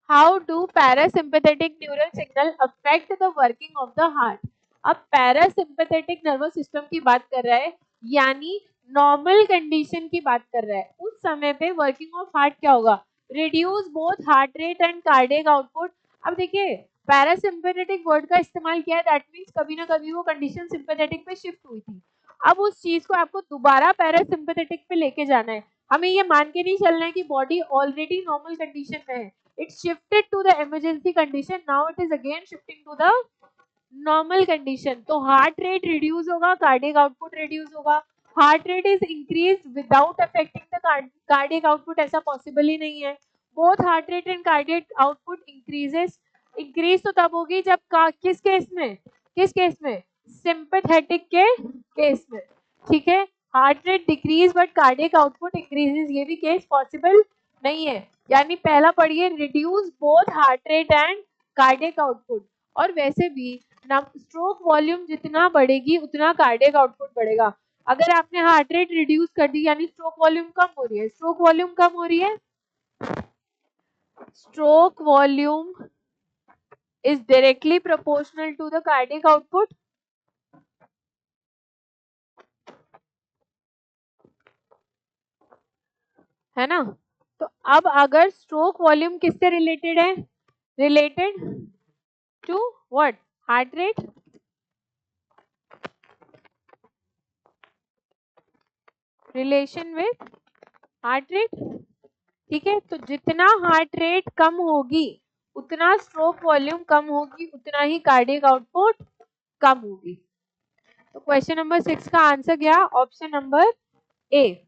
How do parasympathetic neural signal affect the working of the heart. अब parasympathetic nervous system की बात कर रहा है, यानी नॉर्मल कंडीशन की बात कर रहा है। उस समय पे वर्किंग ऑफ हार्ट क्या होगा, reduce both heart rate and cardiac output. अब देखिए पैरासिम्पैथेटिक वर्ड का इस्तेमाल किया है, दैट मीन्स कभी ना कभी वो कंडीशन सिंपैथेटिक पे शिफ्ट हुई थी। अब उस चीज को आपको दोबारा पैरासिम्पैथेटिक पे लेके जाना है। हमें ये मान के नहीं चलना है कि बॉडी ऑलरेडी नॉर्मल कंडीशन में है, it shifted to the emergency condition, now it is again shifting to the normal condition। तो heart rate reduce होगा, cardiac output reduce होगा। heart rate is increased without affecting the cardiac output, ऐसा possible ही नहीं है। both heart rate and cardiac output increases, increase तो तब होगी जब किस केस में sympathetic के केस में, ठीक है। heart rate decrease but cardiac output increases, ये भी केस पॉसिबल नहीं है। यानी पहला पढ़िए, reduce both heart rate and cardiac output. और वैसे भी स्ट्रोक वॉल्यूम जितना बढ़ेगी उतना कार्डियक आउटपुट बढ़ेगा। अगर आपने हार्ट रेट रिड्यूस कर दी यानी स्ट्रोक वॉल्यूम कम हो रही है, स्ट्रोक वॉल्यूम कम हो रही है, stroke volume is directly proportional to the cardiac output, है ना। तो अब अगर स्ट्रोक वॉल्यूम किससे रिलेटेड है, related to what, heart rate, relation with heart rate, ठीक है। तो जितना हार्ट रेट कम होगी उतना स्ट्रोक वॉल्यूम कम होगी, उतना ही कार्डियक आउटपुट कम होगी। तो क्वेश्चन नंबर 6 का आंसर गया ऑप्शन नंबर ए।